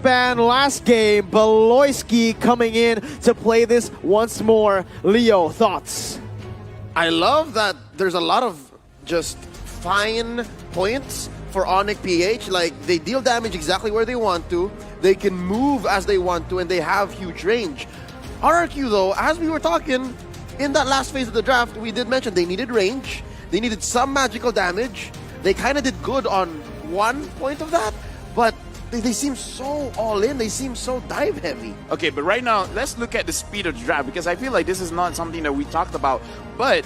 last ban, last game. Beloyski coming in to play this once more. Leo, thoughts? I love that there's a lot of just fine points for Onic PH. Like, they deal damage exactly where they want to. They can move as they want to, and they have huge range. RRQ, though, as we were talking, in that last phase of the draft, we did mention they needed range. They needed some magical damage. They kind of did good on one point of that, but they seem so all in. They seem so dive heavy. Okay, but right now, let's look at the speed of the draft, because I feel like this is not something that we talked about, but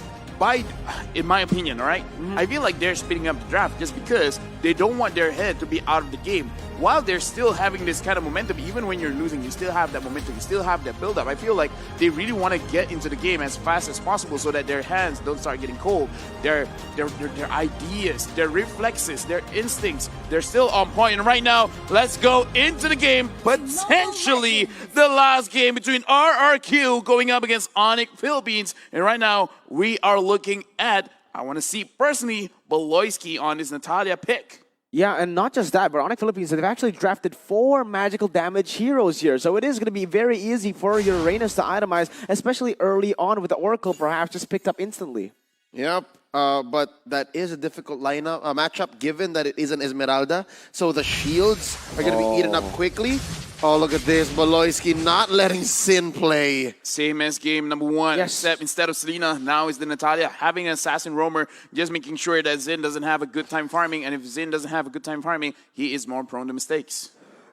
in my opinion, all right, I feel like they're speeding up the draft just because they don't want their head to be out of the game. While they're still having this kind of momentum, even when you're losing, you still have that momentum, you still have that build-up. I feel like they really want to get into the game as fast as possible so that their hands don't start getting cold. Their ideas, their reflexes, their instincts, they're still on point. And right now, let's go into the game. Potentially the last game between RRQ going up against Onic Philippines. And right now, we are looking at, I want to see personally, Beloyski on this Natalia pick. Yeah, and not just that, but Onic Philippines, they've actually drafted 4 magical damage heroes here. So it is going to be very easy for Uranus to itemize, especially early on with the Oracle perhaps just picked up instantly. Yep, but that is a difficult matchup given that it is an Esmeralda. So the shields are going to be eaten up quickly. Oh, look at this. Beloyski not letting Sin play. Same as game number 1, yes. Except instead of Selena, now is the Natalia having an Assassin Roamer, just making sure that Zin doesn't have a good time farming. And if Zin doesn't have a good time farming, he is more prone to mistakes.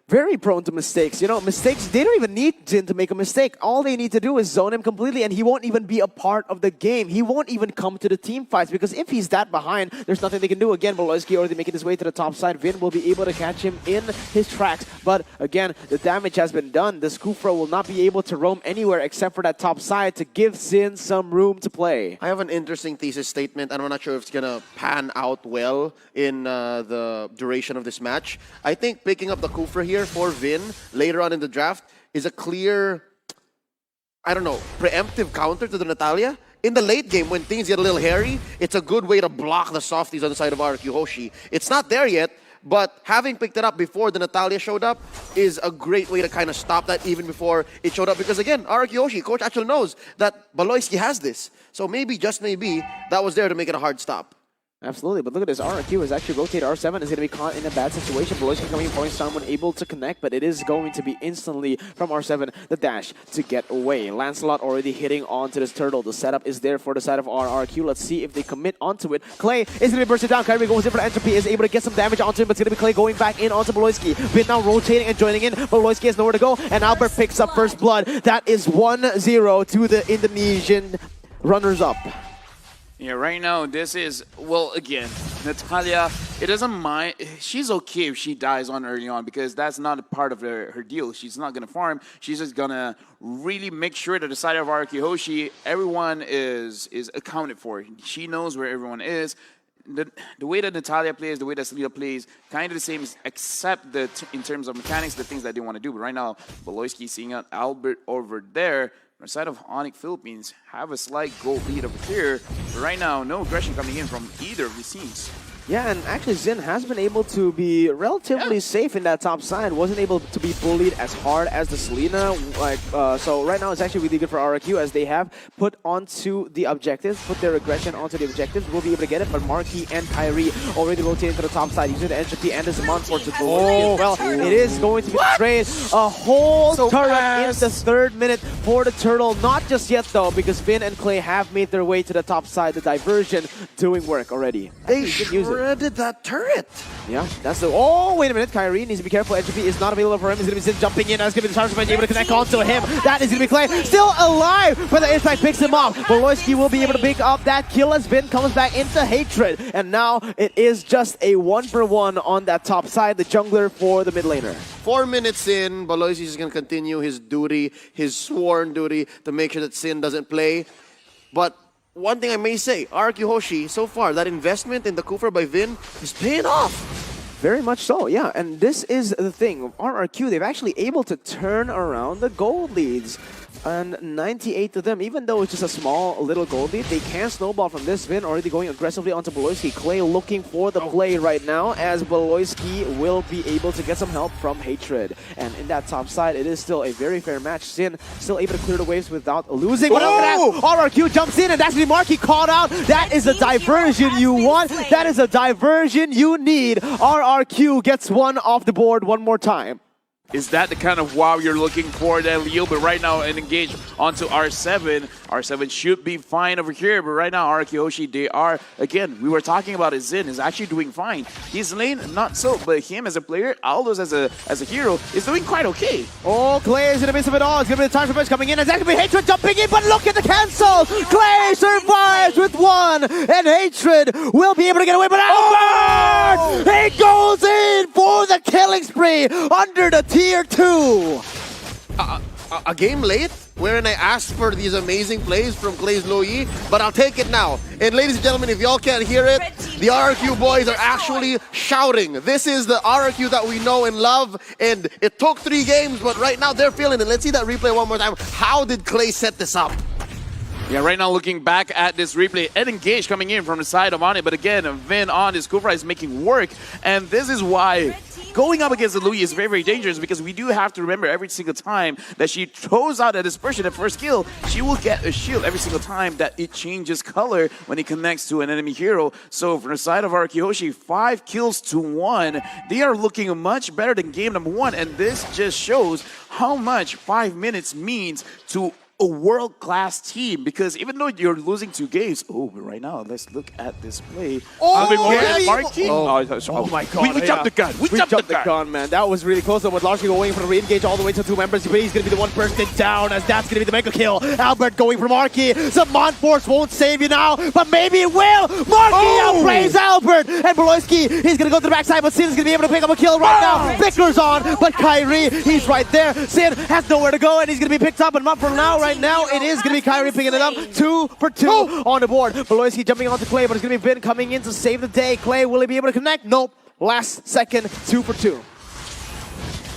Very prone to mistakes. You know, mistakes, they don't even need Jin to make a mistake. All they need to do is zone him completely and he won't even be a part of the game. He won't even come to the team fights because if he's that behind, there's nothing they can do. Again, Beloyski already making his way to the top side. Vin will be able to catch him in his tracks. But again, the damage has been done. The Skufra will not be able to roam anywhere except for that top side to give Sin some room to play. I have an interesting thesis statement, and I'm not sure if it's going to pan out well in the duration of this match. I think picking up the Kufra here for Vin later on in the draft is a clear, I don't know, preemptive counter to the Natalia. In the late game, when things get a little hairy, it's a good way to block the softies on the side of RRQ Hoshi. It's not there yet, but having picked it up before the Natalia showed up is a great way to kind of stop that even before it showed up. Because again, RRQ Hoshi, coach actually knows that Beloyski has this. So maybe, just maybe, that was there to make it a hard stop. Absolutely, but look at this. RRQ has actually rotated. R7 is going to be caught in a bad situation. Beloyski coming in, point someone able to connect, but it is going to be instantly from R7 the dash to get away. Lancelot already hitting onto this turtle. The setup is there for the side of RRQ. Let's see if they commit onto it. Clay is going to be bursted down. Kyrie goes in for the entropy, is able to get some damage onto him, but it's going to be Clay going back in onto Beloyski. Vin now rotating and joining in. Beloyski has nowhere to go, and Albert picks up first blood. That is 1-0 to the Indonesian runners-up. Yeah, right now, this is, well, again, Natalia, it doesn't mind. She's okay if she dies on early on because that's not a part of her deal. She's not going to farm. She's just going to really make sure that the side of RRQ Hoshi, everyone is accounted for. She knows where everyone is. The way that Natalia plays, the way that Selena plays, kind of the same, except that in terms of mechanics, the things that they want to do. But right now, Beloyski seeing out Albert over there. On the side of Onic Philippines have a slight goal lead over here. But right now, no aggression coming in from either of these teams. Yeah, and actually Zin has been able to be relatively safe in that top side. Wasn't able to be bullied as hard as the Selena. So right now it's actually really good for RRQ as they have put onto the objectives, put their aggression onto the objectives. We'll be able to get it, but Marquis and Kyrie already rotating to the top side using the entropy and the Zaman Force to go as well. It is going to be trade a whole turret in the 3rd minute for the Turtle. Not just yet though, because Vin and Clay have made their way to the top side. The diversion doing work already. They shredded that turret. Yeah, that's the... Oh, wait a minute. Kyrie needs to be careful. Entropy is not available for him. He's going to be Zin jumping in. That's going to be the Charge able to connect onto him. That is going to be Clay. Still alive, but the impact picks him off. Beloyski will be able to pick up that kill as Vin comes back into Hatred. And now it is just a 1-for-1 on that top side. The jungler for the mid laner. 4 minutes in, Beloyski is going to continue his duty, his sworn duty, to make sure that Sin doesn't play. But one thing I may say, RRQ Hoshi, so far, that investment in the Kufra by Vin is paying off. Very much so, yeah. And this is the thing. RRQ, they've actually able to turn around the gold leads. And 98 to them, even though it's just a small little gold lead, they can snowball from this. Vin already going aggressively onto Beloyski. Clay looking for the play right now, as Beloyski will be able to get some help from Hatred. And in that top side, it is still a very fair match. Sin still able to clear the waves without losing. But look at that! RRQ jumps in, and that's the Marky called out. That is a diversion you want. That is a diversion you need. RRQ gets one off the board one more time. Is that the kind of wow you're looking for there, Leo? But right now, and engage onto R7. R7 should be fine over here, but right now, Arakiyoshi, they are, again, we were talking about it, Zin is actually doing fine. His lane, not so, but him as a player, Aldos as a hero, is doing quite okay. Oh, Clay is in the midst of it all. It's going to be the time for Bench coming in, and that's going to be Hatred jumping in, but look at the cancel! Clay survives with one, and Hatred will be able to get away, but Albert! He goes in for the killing spree under the Tier 2. A game late, wherein I asked for these amazing plays from Clay's Low Yi, but I'll take it now. And ladies and gentlemen, if y'all can't hear it, the RRQ boys are actually shouting. This is the RRQ that we know and love, and it took 3 games, but right now they're feeling it. Let's see that replay one more time. How did Clay set this up? Yeah, right now looking back at this replay, Ed Engage coming in from the side of Onyx, but again, Vin on his Kufra is making work, and this is why going up against the Louis is very, very dangerous, because we do have to remember every single time that she throws out a dispersion at first kill, she will get a shield every single time that it changes color when it connects to an enemy hero. So from the side of Arakiyoshi, 5 kills to 1. They are looking much better than game number 1, and this just shows how much 5 minutes means to a world-class team, because even though you're losing 2 games, but right now let's look at this play. Marky. Oh my god. We jumped the gun. We jumped the gun, man. That was really close, though, with Larky going for the re-engage all the way to 2 members. But he's going to be the one person down, as that's going to be the mega kill. Albert going for Marky. Zaman Force won't save you now, but maybe it will. Marky outplays Albert. And Beloyski, he's going to go to the backside, but Sin's going to be able to pick up a kill right now. Bicker's on, but Kyrie, he's right there. Sin has nowhere to go, and he's going to be picked up, and not for now. Right now, it is going to be Kyrie picking it up. 2 for 2 on the board. Beloyski jumping onto Clay, but it's going to be Vin coming in to save the day. Clay, will he be able to connect? Nope. Last second, 2 for 2.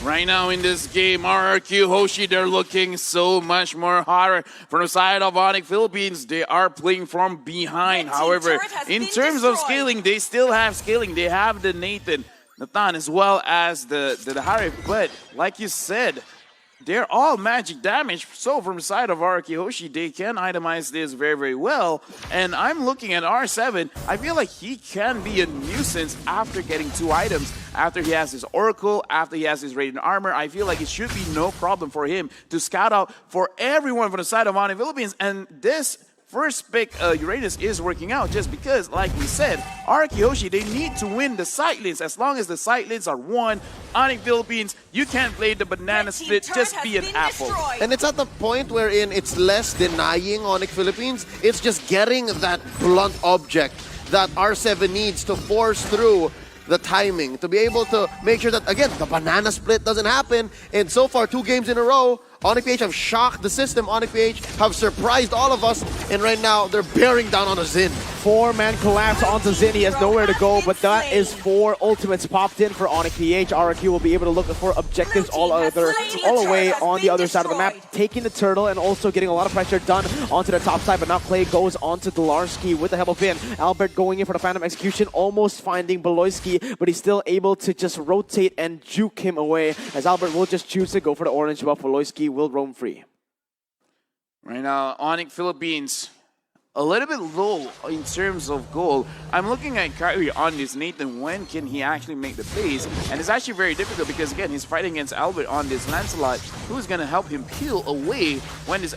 Right now in this game, RRQ, Hoshi, they're looking so much more harder. From the side of Onyx Philippines, they are playing from behind. However, in terms of scaling, they still have scaling. They have the Nathan as well as the Harif. But like you said, they're all magic damage. So from the side of Arakiyoshi, they can itemize this very, very well. And I'm looking at R7. I feel like he can be a nuisance after getting 2 items. After he has his Oracle, after he has his Radiant Armor, I feel like it should be no problem for him to scout out for everyone from the side of Onyx Philippines. And this first pick, Uranus, is working out just because, like we said, Arakiyoshi, they need to win the side lanes. As long as the side lanes are won, Onyx Philippines, you can't play the banana split, just be an apple. And it's at the point wherein it's less denying Onyx Philippines, it's just getting that blunt object that R7 needs to force through the timing, to be able to make sure that, again, the banana split doesn't happen. And so far, 2 games in a row, Onyx PH have shocked the system. Onyx PH have surprised all of us, and right now they're bearing down on a Zin. 4-man collapse onto Zin. He has nowhere to go, but that is 4 ultimates popped in for Onyx PH. RRQ will be able to look for objectives all the way on the other side of the map, taking the turtle and also getting a lot of pressure done onto the top side, but now Clay goes onto Dolarski with the help of Vin. Albert going in for the Phantom Execution, almost finding Beloyski, but he's still able to just rotate and juke him away, as Albert will just choose to go for the orange buff. Beloyski will roam free. Right now, Onyx Philippines, a little bit low in terms of goal. I'm looking at Kyrie on this Nathan. When can he actually make the plays? And it's actually very difficult because, again, he's fighting against Albert on this Lancelot, who's going to help him peel away when this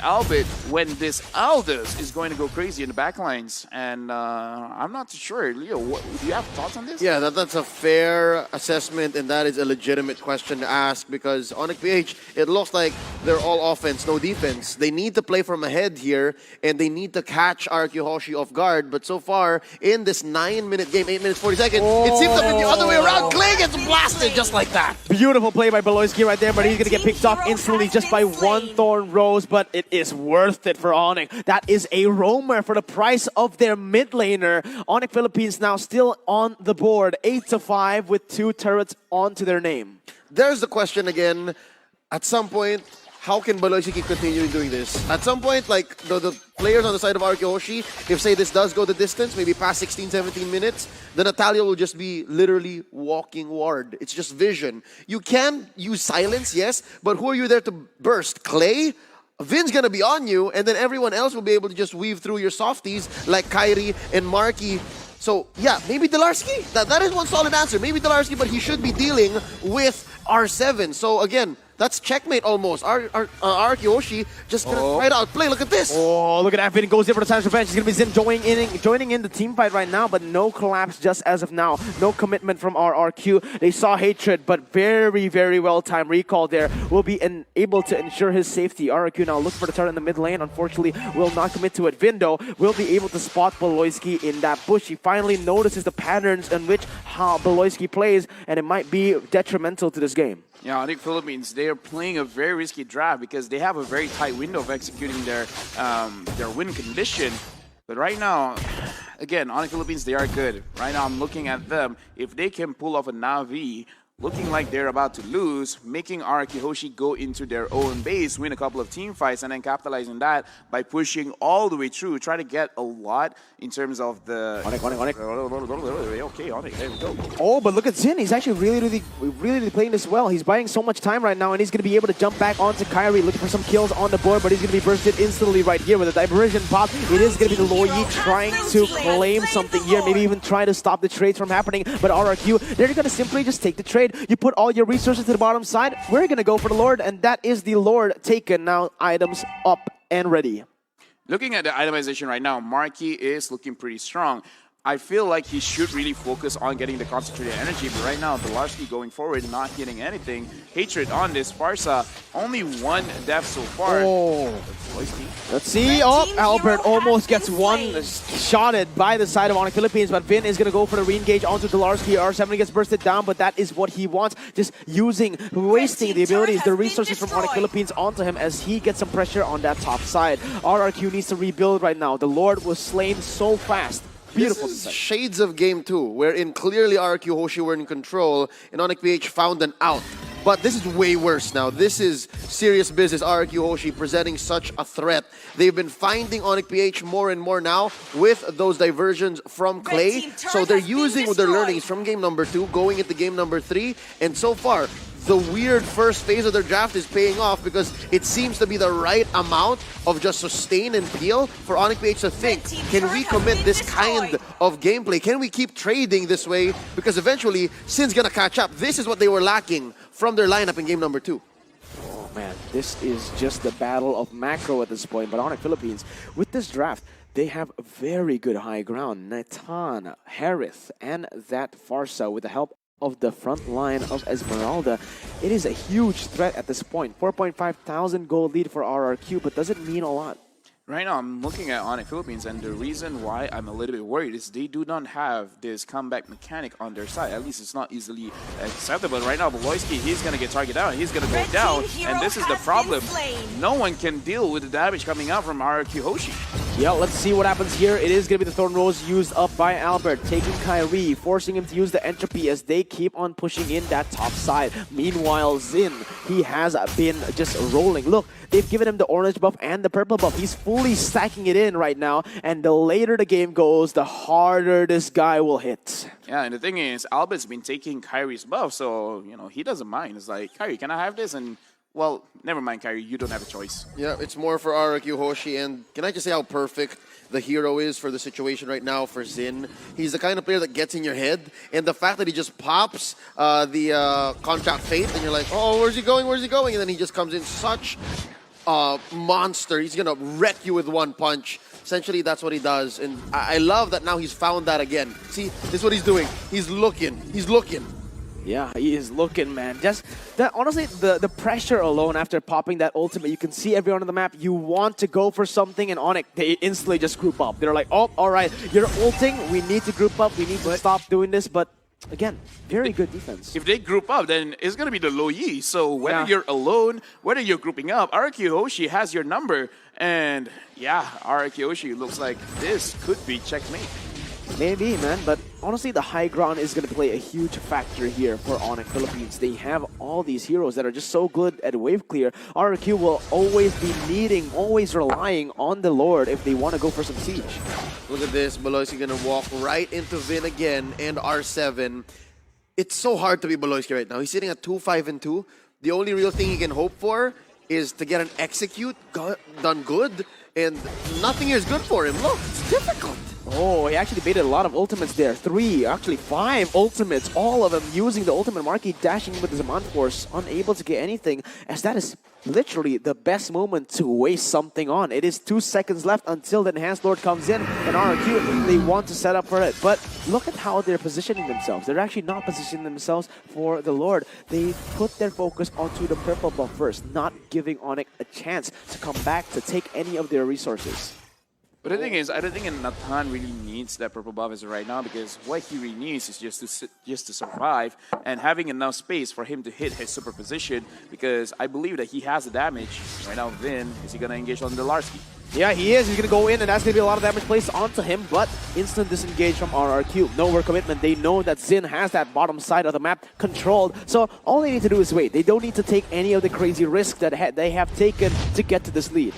Aldous is going to go crazy in the backlines. And I'm not too sure. Leo, do you have thoughts on this? Yeah, that's a fair assessment, and that is a legitimate question to ask, because Onyx PH, it looks like they're all offense, no defense. They need to play from ahead here, and they need to catch catch RQ Hoshi off guard. But so far, in this 9-minute game, 8 minutes, 40 seconds, it seems to have been the other way around. Clay gets blasted just like that. Beautiful play by Beloyski right there, but he's going to get picked off instantly just by one Thorn Rose, but it is worth it for Onyx. That is a roamer for the price of their mid laner. Onyx Philippines now still on the board, 8-5 with 2 turrets onto their name. There's the question again. At some point, how can Baloyski keep continuing doing this? At some point, like the players on the side of RQ Hoshi, if say this does go the distance, maybe past 16, 17 minutes, then Natalia will just be literally walking ward. It's just vision. You can use silence, yes, but who are you there to burst? Clay? Vin's gonna be on you, and then everyone else will be able to just weave through your softies like Kyrie and Marky. So yeah, maybe Delarski. That is one solid answer. Maybe Delarski, but he should be dealing with R7. So again, that's checkmate almost. RQ Hoshi just gonna try to outplay. Look at this. Oh, look at that. Vin goes in for the Sands Revenge. He's going to be Zin joining in the team fight right now, but no collapse just as of now. No commitment from RRQ. They saw Hatred, but very, very well timed recall there will be able to ensure his safety. RRQ now looks for the turret in the mid lane. Unfortunately, will not commit to it. Vindo will be able to spot Beloyski in that bush. He finally notices the patterns in which how Beloyski plays, and it might be detrimental to this game. Yeah, I think Philippines, they are playing a very risky draft because they have a very tight window of executing their win condition. But right now, again, on the Philippines, they are good. Right now, I'm looking at them. If they can pull off a Na'Vi, looking like they're about to lose, making RQ Hoshi go into their own base, win a couple of team fights, and then capitalizing that by pushing all the way through, try to get a lot in terms of the... Onyx. Okay, Onyx, there we go. Oh, but look at Zin. He's actually really playing this well. He's buying so much time right now, and he's going to be able to jump back onto Kyrie, looking for some kills on the board, but he's going to be bursted instantly right here with a diversion pop. It is going to be the Loyi trying to claim something here, maybe even try to stop the trades from happening, but RRQ, they're going to simply just take the trade. You put all your resources to the bottom side, we're going to go for the Lord, and that is the Lord taken. Now, items up and ready. Looking at the itemization right now, Marky is looking pretty strong. I feel like he should really focus on getting the concentrated energy, but right now, Delarski going forward, not getting anything. Hatred on this. Pharsa, only 1 death so far. Oh, let's see. Oh, Albert almost gets one-shotted by the side of Onyx Philippines, but Vin is going to go for the re-engage onto Delarski. R7 gets bursted down, but that is what he wants. Just wasting the abilities, the resources from Onyx Philippines onto him as he gets some pressure on that top side. RRQ needs to rebuild right now. The Lord was slain so fast. Beautiful. This is shades of game 2, wherein clearly RQ Hoshi were in control and Onyx PH found an out. But this is way worse now. This is serious business. RQ Hoshi presenting such a threat. They've been finding Onyx PH more and more now with those diversions from Clay. So they're using their learnings from game number 2, going into game number 3. And so far, the weird first phase of their draft is paying off because it seems to be the right amount of just sustain and peel for Onyx PH to think, can we commit this kind of gameplay? Can we keep trading this way? Because eventually, Sin's gonna catch up. This is what they were lacking from their lineup in game number 2. Oh man, this is just the battle of macro at this point. But Onyx Philippines, with this draft, they have very good high ground. Natan, Harith, and that Pharsa with the help of the front line of Esmeralda. It is a huge threat at this point. 4,500 gold lead for RRQ, but does it mean a lot? Right now, I'm looking at Onyx Philippines, and the reason why I'm a little bit worried is they do not have this comeback mechanic on their side. At least it's not easily acceptable. Right now, Beloyski, he's going to get targeted out. He's going to go down, and this is the problem. No one can deal with the damage coming out from RQ Hoshi. Yeah, let's see what happens here. It is going to be the Thorn Rose used up by Albert, taking Kyrie, forcing him to use the entropy as they keep on pushing in that top side. Meanwhile, Zin, he has been just rolling. Look, they've given him the orange buff and the purple buff. He's fully stacking it in right now, and the later the game goes, the harder this guy will hit. Yeah, and the thing is, Albert's been taking Kyrie's buff, so, you know, he doesn't mind. It's like, Kyrie, can I have this? And well, never mind, Kyrie. You don't have a choice. Yeah, it's more for RQ Hoshi. And can I just say how perfect the hero is for the situation right now for Zin? He's the kind of player that gets in your head. And the fact that he just pops the Contract Fate, and you're like, oh, where's he going? Where's he going? And then he just comes in such a monster. He's going to wreck you with one punch. Essentially, that's what he does. And I love that now he's found that again. See, this is what he's doing. He's looking. He's looking. Yeah, he is looking, man. Just that, honestly, the pressure alone after popping that ultimate, you can see everyone on the map. You want to go for something, and Onyx, they instantly just group up. They're like, oh, all right, you're ulting. We need to group up. We need to stop doing this. But again, very good defense. If they group up, then it's going to be the low Yi. So whether you're alone, whether you're grouping up, Araki Hoshi has your number. And yeah, Araki Hoshi looks like this could be checkmate. Maybe, man, but honestly, the high ground is going to play a huge factor here for Onyx Philippines. They have all these heroes that are just so good at wave clear. RRQ will always be needing, always relying on the Lord if they want to go for some siege. Look at this. Baloyski going to walk right into Vin again and R7. It's so hard to be Baloyski right now. He's sitting at 2-5-2. The only real thing he can hope for is to get an execute done good, and nothing here is good for him. Look, it's difficult. Oh, he actually baited a lot of ultimates there. 3, actually 5 ultimates. All of them using the ultimate marquee, dashing in with the Zaman Force, unable to get anything, as that is literally the best moment to waste something on. It is 2 seconds left until the Enhanced Lord comes in, and RRQ, they want to set up for it. But look at how they're positioning themselves. They're actually not positioning themselves for the Lord. They put their focus onto the purple buff first, not giving Onyx a chance to come back to take any of their resources. But the thing is, I don't think Nathan really needs that purple buff as of right now, because what he really needs is just to survive and having enough space for him to hit his superposition, because I believe that he has the damage. Right now, Vin, is he going to engage on Delarski? Yeah, he is. He's going to go in, and that's going to be a lot of damage placed onto him, but instant disengage from RRQ. No commitment. They know that Xin has that bottom side of the map controlled, so all they need to do is wait. They don't need to take any of the crazy risks that they have taken to get to this lead.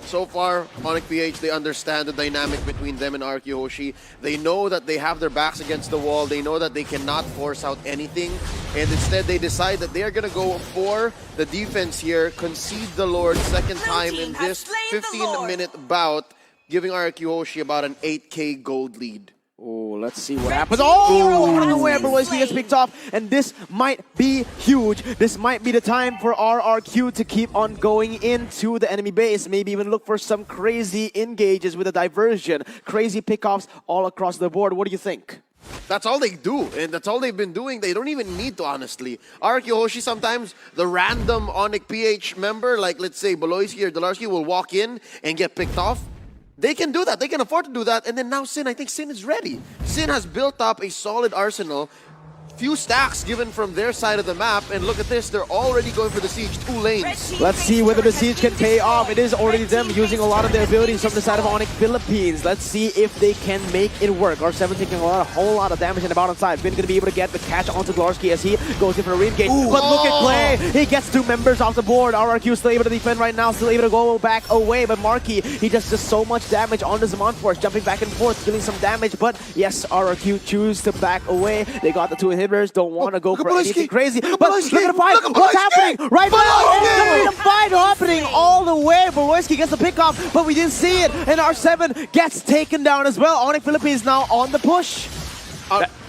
So far, Onyx PH, they understand the dynamic between them and Araki Hoshi. They know that they have their backs against the wall. They know that they cannot force out anything. And instead, they decide that they are going to go for the defense here, concede the Lord second time in this 15-minute bout, giving Araki Hoshi about an 8K gold lead. Oh, let's see what happens. Oh, where Baloyski gets picked off, and this might be huge. This might be the time for RRQ to keep on going into the enemy base. Maybe even look for some crazy engages with a diversion. Crazy pickoffs all across the board. What do you think? That's all they do, and that's all they've been doing. They don't even need to, honestly. Araki Hoshi, sometimes the random Onyx PH member, like let's say Baloyski or Delarski, will walk in and get picked off. They can do that. They can afford to do that. And then now Sin, I think Sin is ready. Sin has built up a solid arsenal. Few stacks given from their side of the map, and look at this, they're already going for the siege, 2 lanes. Let's see whether the siege can pay off. It is already them using a lot of their abilities from the side of Onyx Philippines. Let's see if they can make it work. R7 taking a whole lot of damage in the bottom side. Vin going to be able to get the catch onto Delarski as he goes in for a re-engage. But look at Clay, he gets 2 members off the board. RRQ still able to defend right now, still able to go back away. But Marky, he does just so much damage on the Zaman Force, jumping back and forth, dealing some damage. But yes, RRQ choose to back away. They got the 2 inhibitors, don't want to go for anything crazy. But look at the fight! What's happening right now? The fight happening all the way. Baloyski gets the pickoff, but we didn't see it. And R7 gets taken down as well. Onyx Philippines now on the push.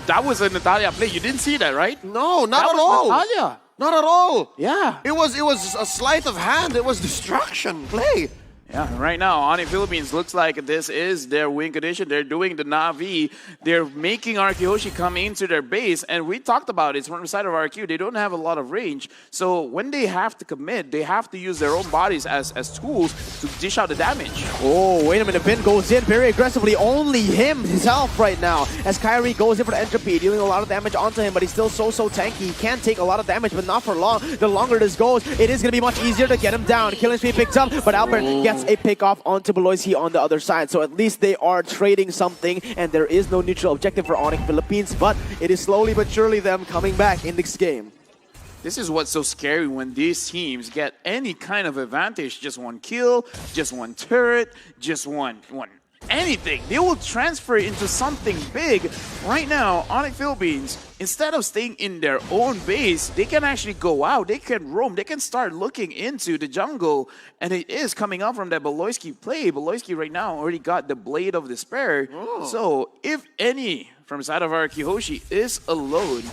That was a Natalia play. You didn't see that, right? No, not at all. Natalia. Not at all. Yeah. It was a sleight of hand. It was distraction play. Yeah, right now, Onyx Philippines looks like this is their win condition. They're doing the Na'Vi. They're making Araki Hoshi come into their base. And we talked about it from the side of RQ. They don't have a lot of range. So when they have to commit, they have to use their own bodies as tools to dish out the damage. Oh, wait a minute. Vin goes in very aggressively. Only himself right now. As Kyrie goes in for the entropy, dealing a lot of damage onto him. But he's still so tanky. He can take a lot of damage, but not for long. The longer this goes, it is going to be much easier to get him down. Killing Spree picked up, but Albert gets a pick off onto Baloyski on the other side. So at least they are trading something, and there is no neutral objective for Onyx Philippines, but it is slowly but surely them coming back in this game. This is what's so scary when these teams get any kind of advantage. Just 1 kill, just 1 turret, just one anything. They will transfer into something big. Right now, Onyx Philippines, instead of staying in their own base, they can actually go out. They can roam. They can start looking into the jungle. And it is coming out from that Baloyski play. Baloyski right now already got the Blade of Despair. So if any from the side of Araki Hoshi is alone,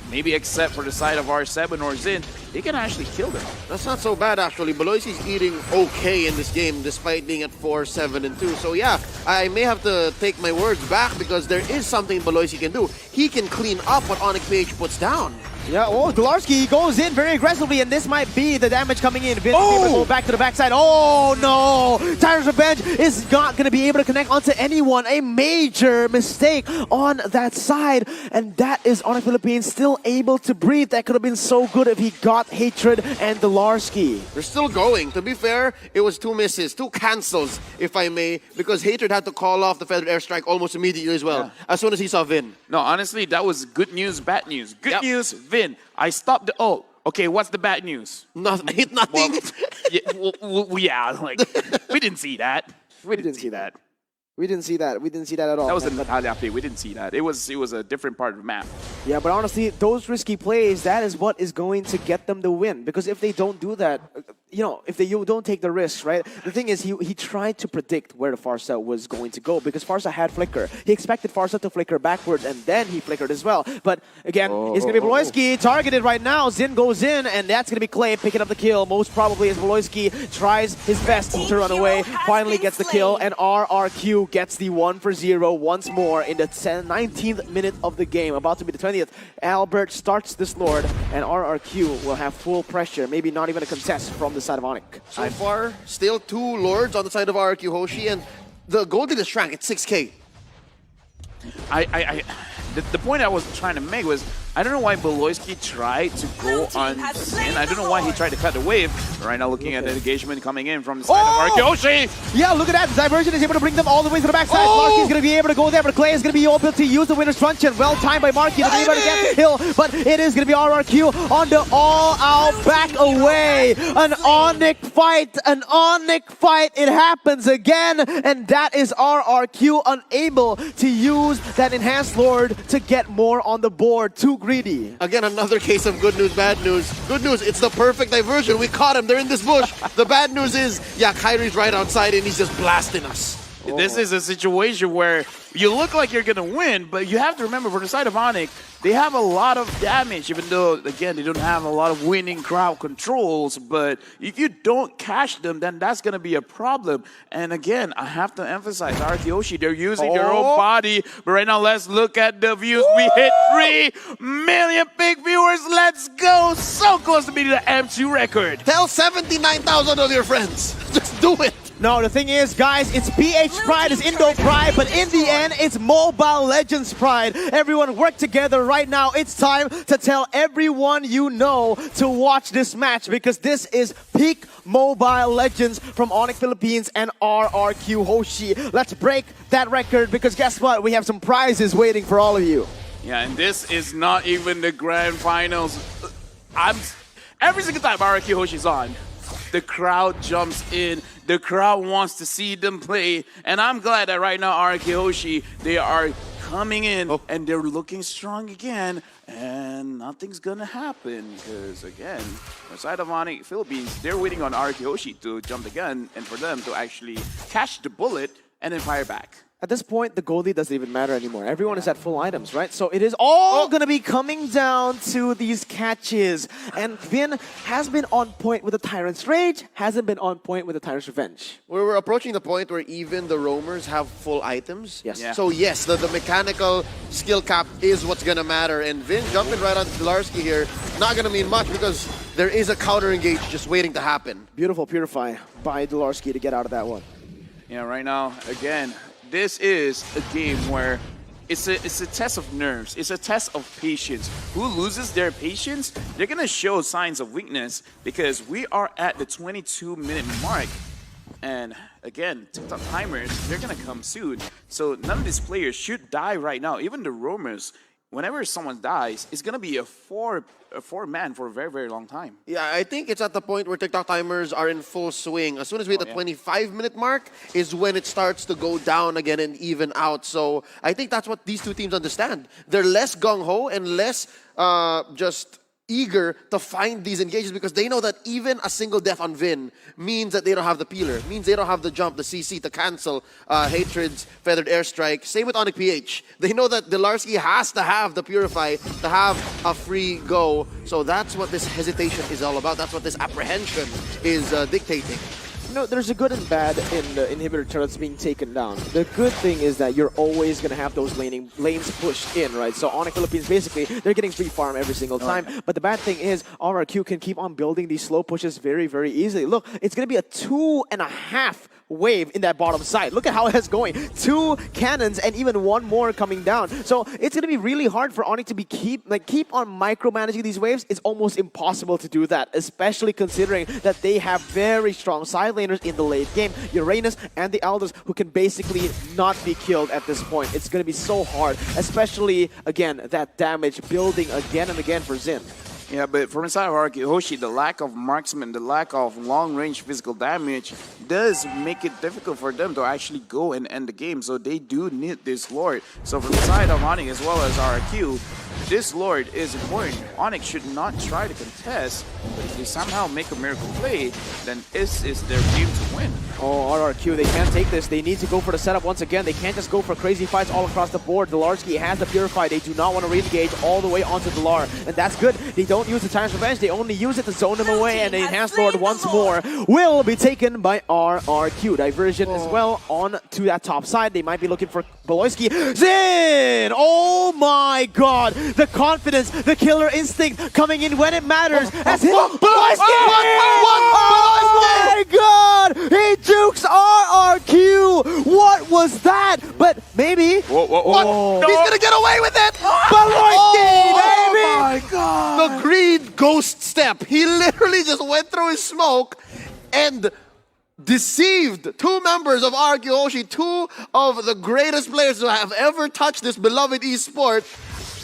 maybe except for the side of R7 or Zin, they can actually kill them. That's not so bad, actually. Beloysi's eating okay in this game, despite being at 4, 7, and 2. So yeah, I may have to take my words back because there is something Beloysi can do. He can clean up what Onyx PH puts down. Yeah, oh, Dolarski goes in very aggressively, and this might be the damage coming in. Vin able to go back to the backside. Oh, no! Tyrant's Revenge is not going to be able to connect onto anyone. A major mistake on that side, and that is Onyx Philippines still able to breathe. That could have been so good if he got Hatred and Dolarski. They're still going. To be fair, it was 2 misses, 2 cancels, if I may, because Hatred had to call off the feathered airstrike almost immediately as well, as soon as he saw Vin. No, honestly, that was good news, bad news. Good Yep. news, Vin. I stopped the ult. Okay, what's the bad news? Nothing. Nothing. Yeah, like, we didn't see that. We didn't see that. We didn't see that. We didn't see that at all. That was the Natalia update. We didn't see that. It was a different part of the map. Yeah, but honestly, those risky plays, that is what is going to get them the win. Because if they don't do that, you know, if you don't take the risks, right? The thing is, he tried to predict where the Pharsa was going to go because Pharsa had Flicker. He expected Pharsa to flicker backwards, and then he flickered as well. But again, it's going to be Beloyski targeted right now. Zin goes in, and that's going to be Clay picking up the kill. Most probably as Beloyski tries his best to run away, finally gets the kill, and RRQ gets the 1-0 once more in the 19th minute of the game. About to be the 20th. Albert starts this Lord, and RRQ will have full pressure, maybe not even a contest from the side of Onyx. So far, still 2 Lords on the side of RRQ Hoshi, and the gold is shrank. It's 6K. The point I was trying to make was, I don't know why Beloyski tried to go on Zin. I don't know why he tried to cut the wave. Right now, looking at the engagement coming in from the side of Arkeoshi. Yeah, look at that. Diversion is able to bring them all the way to the backside. Marky is going to be able to go there, but Clay is going to be able to use the winner's truncheon. Well timed by Marky to be able to get the kill, but it is going to be RRQ on the all-out back away. An Onyx fight, It happens again, and that is RRQ unable to use that enhanced Lord to get more on the board. Too greedy. Again, another case of good news, bad news. Good news, it's the perfect diversion. We caught him. They're in this bush. The bad news is, yeah, Kyrie's right outside and he's just blasting us. This is a situation where you look like you're going to win, but you have to remember, for the side of Onyx, they have a lot of damage, even though, again, they don't have a lot of winning crowd controls. But if you don't catch them, then that's going to be a problem. And again, I have to emphasize, Arkeoshi, they're using their own body. But right now, let's look at the views. We hit 3 million big viewers. Let's go. So close to beating the M2 record. Tell 79,000 of your friends. Just do it. No, the thing is, guys, it's PH Pride, it's Indo Pride, but in the end, it's Mobile Legends Pride. Everyone work together right now. It's time to tell everyone you know to watch this match because this is peak Mobile Legends from Onyx Philippines and RRQ Hoshi. Let's break that record because guess what? We have some prizes waiting for all of you. Yeah, and this is not even the grand finals. Every single time RRQ Hoshi's on, the crowd jumps in. The crowd wants to see them play. And I'm glad that right now, RRQ Hoshi, they are coming in and they're looking strong again. And nothing's going to happen. Because, again, on the side of Onyx Philippines, they're waiting on RRQ Hoshi to jump the gun and for them to actually catch the bullet and then fire back. At this point, the goldie doesn't even matter anymore. Everyone is at full items, right? So it is all going to be coming down to these catches. And Vin has been on point with the Tyrant's Rage, hasn't been on point with the Tyrant's Revenge. We're approaching the point where even the roamers have full items. Yes. Yeah. So yes, the mechanical skill cap is what's going to matter. And Vin jumping right on Dolarski here, not going to mean much because there is a counter engage just waiting to happen. Beautiful Purify by Dolarski to get out of that one. Yeah, right now, again, this is a game where it's a test of nerves. It's a test of patience. Who loses their patience, they're going to show signs of weakness because we are at the 22-minute mark. And again, TikTok timers, they're going to come soon. So none of these players should die right now. Even the roamers, whenever someone dies, it's going to be a four-man for a very, very long time. Yeah, I think it's at the point where TikTok timers are in full swing. As soon as we hit the 25-minute mark is when it starts to go down again and even out. So I think that's what these two teams understand. They're less gung-ho and less just eager to find these engages because they know that even a single death on Vin means that they don't have the peeler, means they don't have the jump, the CC to cancel Hatred's Feathered Airstrike. Same with Onyx PH. They know that Delarski has to have the Purify to have a free go. So that's what this hesitation is all about. That's what this apprehension is dictating. You know, there's a good and bad in the inhibitor turrets being taken down. The good thing is that you're always going to have those lanes pushed in, right? So Onyx Philippines, basically, they're getting free farm every single time. But the bad thing is RRQ can keep on building these slow pushes very, very easily. Look, it's going to be a 2.5 wave in that bottom side. Look at how it's going. 2 cannons and even 1 more coming down. So it's going to be really hard for Onyx to be keep on micromanaging these waves. It's almost impossible to do that, especially considering that they have very strong side laners in the late game. Uranus and the Elders who can basically not be killed at this point. It's going to be so hard, especially, again, that damage building again and again for Xin. Yeah, but from inside of RRQ Hoshi, the lack of marksman, the lack of long-range physical damage does make it difficult for them to actually go and end the game. So they do need this Lord. So from the side of Onyx as well as RRQ, this Lord is important. Onyx should not try to contest, but if they somehow make a miracle play, then this is their game to win. Oh, RRQ, they can't take this. They need to go for the setup once again. They can't just go for crazy fights all across the board. Delarski has the Purify. They do not want to re-engage all the way onto Delar. And that's good. They don't use the Time's Revenge. They only use it to zone them away. And the Enhanced Lord once more will be taken by RRQ. Diversion as well on to that top side. They might be looking for Beloyski. Xin! Oh my god! The confidence, the killer instinct coming in when it matters. As him, Beloyski! Oh my god! He jukes RRQ! What was that? But maybe... Whoa. He's gonna get away with it! Beloyski, baby! Oh my god! The greed ghost step. He literally just went through his smoke and deceived 2 members of RRQ Hoshi, 2 of the greatest players who have ever touched this beloved esport.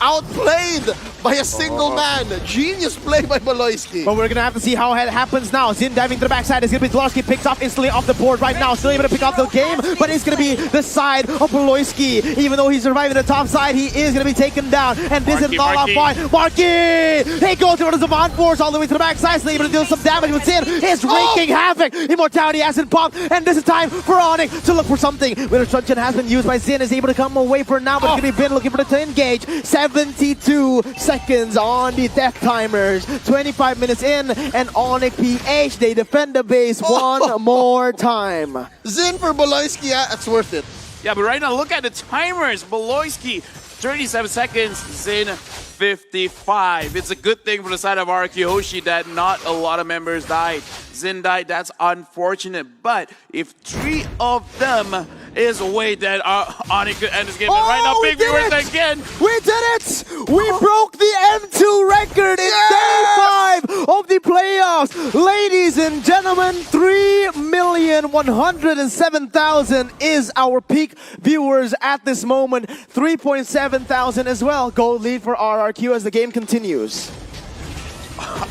Outplayed by a single man. Genius play by Beloyski. But we're gonna have to see how it happens now. Xin diving to the backside. It's gonna be Delarski picked off instantly off the board right now. Still able to pick up the game, but it's gonna be the side of Beloyski. Even though he's surviving the top side, he is gonna be taken down. And this is not a fight. Marky! He goes over the Savant Force all the way to the backside. Still able to deal some damage with Xin. He's wreaking havoc. Immortality hasn't popped. And this is time for Onyx to look for something. Winter Truncheon has been used by Xin. Is able to come away for now, but it's gonna be Vin looking for the to engage. 72 seconds on the death timers. 25 minutes in, and Onyx PH, they defend the base one more time. Xin for Beloyski, that's worth it. Yeah, but right now, look at the timers. Beloyski, 37 seconds. Xin, 55. It's a good thing for the side of RRQ Hoshi that not a lot of members died. Xin died, that's unfortunate. But if 3 of them is a way that Onyx could end this game. And right now, big viewers again. We did it! We broke the M2 record in day 5 of the playoffs. Ladies and gentlemen, 3,107,000 is our peak viewers at this moment. 3,700 as well. Gold lead for RRQ as the game continues.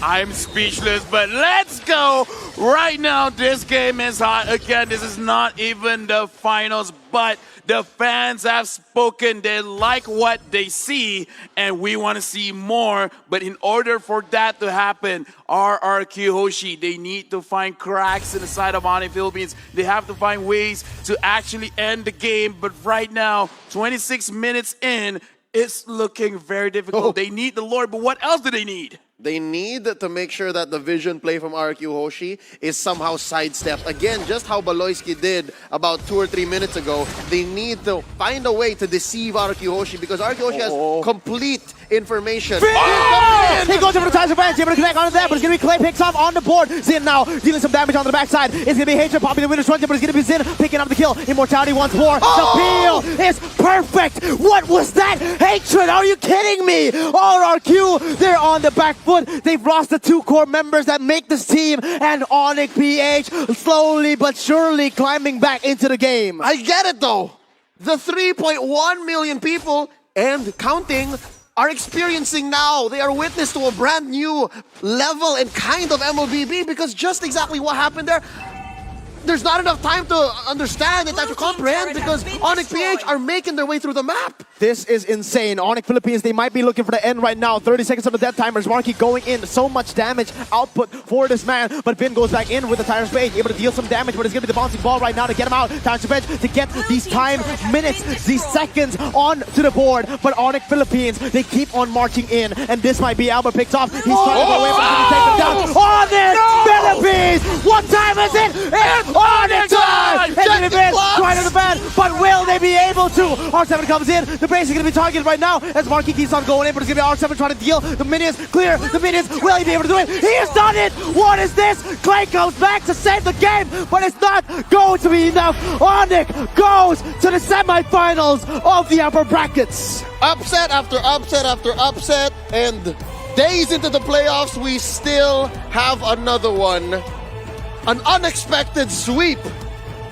I'm speechless, but let's go. Right now, this game is hot. Again, this is not even the finals, but the fans have spoken. They like what they see, and we want to see more. But in order for that to happen, RRQ Hoshi, they need to find cracks in the side of Onyx Philippines. They have to find ways to actually end the game. But right now, 26 minutes in, it's looking very difficult. They need the Lord, but what else do they need? They need to make sure that the vision play from RRQ Hoshi is somehow sidestepped. Again, just how Beloyski did about 2 or 3 minutes ago. They need to find a way to deceive RRQ Hoshi because RRQ Hoshi has complete information. He goes over the Time's Revenge, able to connect onto that, but it's going to be Clay picks off on the board. Xin now dealing some damage on the backside. It's going to be Hatred popping the Winner's Truncheon, but it's going to be Xin picking up the kill. Immortality once more. The peel is perfect. What was that? Hatred, are you kidding me? RRQ, they're on the back foot. They've lost the 2 core members that make this team, and Onyx PH slowly but surely climbing back into the game. I get it though. The 3.1 million people and counting are experiencing now. They are witness to a brand new level and kind of MLBB because just exactly what happened there. there's not enough time to understand and to comprehend because Onyx PH are making their way through the map. This is insane. Onyx Philippines, they might be looking for the end right now. 30 seconds on the death timers. Marky going in. So much damage output for this man. But Vin goes back in with the Tyrant's Rage, able to deal some damage, but it's going to be the bouncing ball right now to get him out. Tyrant's Rage to get these time minutes, these seconds on to the board. But Onyx Philippines, they keep on marching in. And this might be Albert picks off. He's trying to go away, but he's take him down. Onyx Philippines! What time is it? It's Onyx time! And Vin trying to defend, but will they be able to? R7 comes in. The base is going to be targeted right now as Marky keeps on going in, but it's going to be R7 trying to deal. The minions clear. The minions, will he be able to do it? He has done it! What is this? Clay goes back to save the game, but it's not going to be enough. Onyx goes to the semifinals of the upper brackets. Upset after upset after upset, and days into the playoffs, we still have another one. An unexpected sweep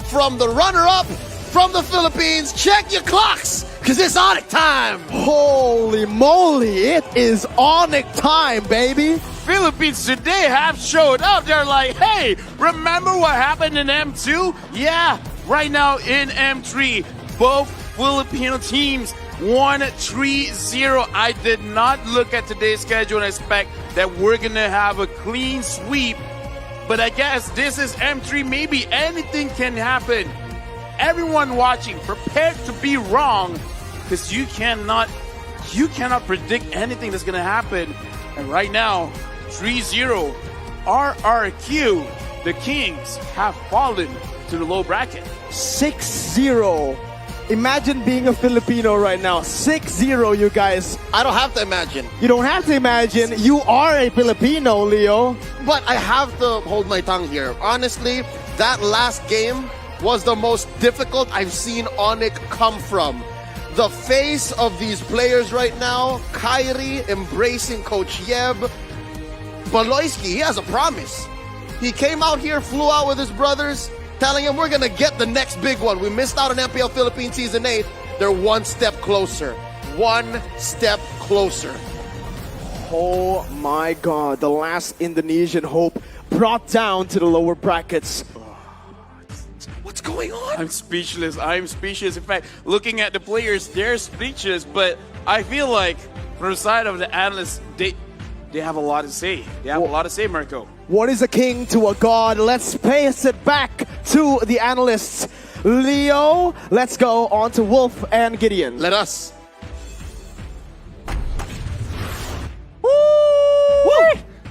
from the runner-up from the Philippines. Check your clocks, because it's Onyx time. Holy moly, it is Onyx time, baby. Philippines today have showed up. They're like, hey, remember what happened in M2? Yeah, right now in M3, both Filipino teams won 3-0. I did not look at today's schedule and expect that we're going to have a clean sweep. But I guess this is M3. Maybe anything can happen. Everyone watching, prepare to be wrong, because you cannot predict anything that's going to happen. And right now, 3-0, RRQ, the Kings, have fallen to the low bracket. 6-0. Imagine being a Filipino right now. 6-0, you guys. I don't have to imagine. You don't have to imagine. You are a Filipino, Leo. But I have to hold my tongue here. Honestly, that last game was the most difficult I've seen Onyx come from. The face of these players right now, Kyrie embracing Coach Yeb. Baloyski, he has a promise. He came out here, flew out with his brothers, telling him we're going to get the next big one. We missed out on MPL Philippines Season 8. They're one step closer. One step closer. Oh my God, the last Indonesian hope brought down to the lower brackets. What's going on? I'm speechless. I'm speechless. In fact, looking at the players, they're speechless. But I feel like from the side of the analysts, they have a lot to say. They have a lot to say, Marco. What is a king to a god? Let's pace it back to the analysts. Leo, let's go on to Wolf and Gideon. Let us. Woo!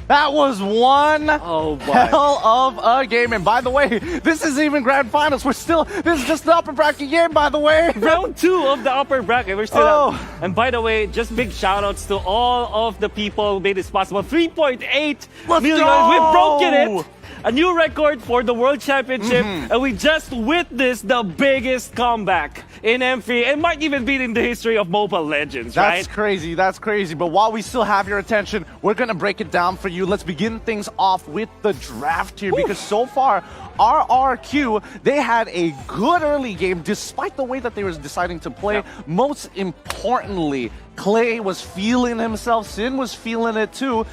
That was one Oh, boy. hell of a game. And by the way, this is even grand finals. This is just the upper bracket game, by the way. Round 2 of the upper bracket. We're still Oh. up. And by the way, just big shout outs to all of the people who made this possible. 3.8 million. go! We've broken it. A new record for the World Championship. And we just witnessed the biggest comeback in M3. It might even be in the history of Mobile Legends, That's right? crazy. That's crazy. But while we still have your attention, we're going to break it down for you. Let's begin things off with the draft here because so far, RRQ, they had a good early game despite the way that they were deciding to play. Yep. Most importantly, Clay was feeling himself. Sin was feeling it too.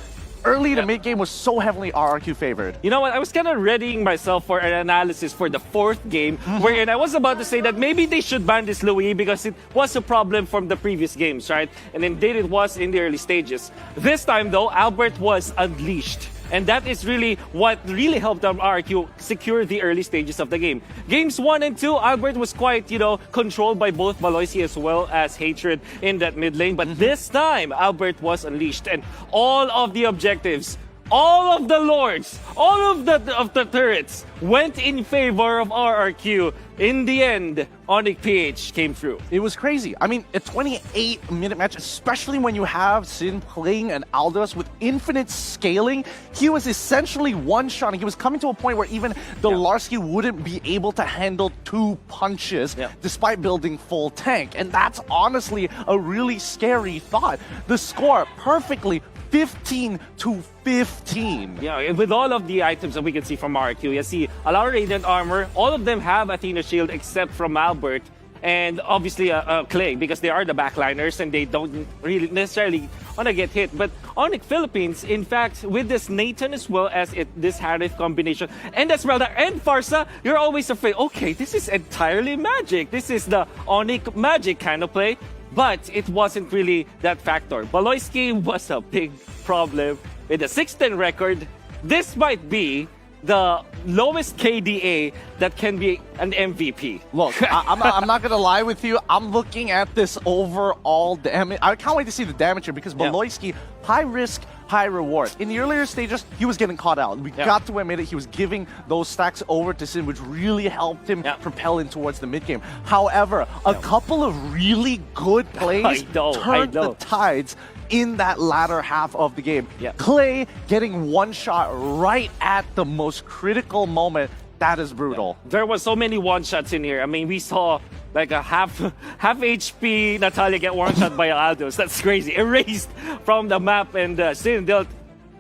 Early to mid-game was so heavily RRQ favored. You know what? I was kind of readying myself for an analysis for the 4th game, wherein I was about to say that maybe they should ban this Louis because it was a problem from the previous games, right? And indeed it was in the early stages. This time, though, Albert was unleashed. And that is really what really helped RRQ secure the early stages of the game. Games 1 and 2, Albert was quite, controlled by both Baloysi as well as Hatred in that mid lane. But this time, Albert was unleashed. And all of the objectives, all of the lords, all of the turrets went in favor of RRQ. In the end, Onyx PH came through. It was crazy. I mean, a 28-minute match, especially when you have Sin playing an Aldous with infinite scaling, he was essentially one-shotting. He was coming to a point where even Dolarski wouldn't be able to handle 2 punches despite building full tank. And that's honestly a really scary thought. The score perfectly 15-15. Yeah, and with all of the items that we can see from RRQ, you see a lot of Radiant Armor. All of them have Athena Shield except from Albert. and obviously Clay, because they are the backliners and they don't really necessarily want to get hit. But Onyx Philippines, in fact, with this Nathan as well as this Harith combination, and Esmeralda and Farsa, you're always afraid, okay, this is entirely magic. This is the Onyx magic kind of play. But it wasn't really that factor. Baloyski was a big problem with a 6-10 record. This might be the lowest KDA that can be an MVP. Look, I'm not gonna lie with you. I'm looking at this overall damage. I can't wait to see the damage here because Baloyski, high risk, high reward. In the earlier stages, he was getting caught out. We got to admit it. He was giving those stacks over to Sin, which really helped him propel in towards the mid game. However, a couple of really good plays turned the tides in that latter half of the game. Clay getting one shot right at the most critical moment. That is brutal. There were so many one-shots in here. I mean, we saw like a half HP Natalia get one-shot by Aldos. That's crazy. Erased from the map, and Sin dealt.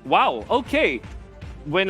Wow, okay. When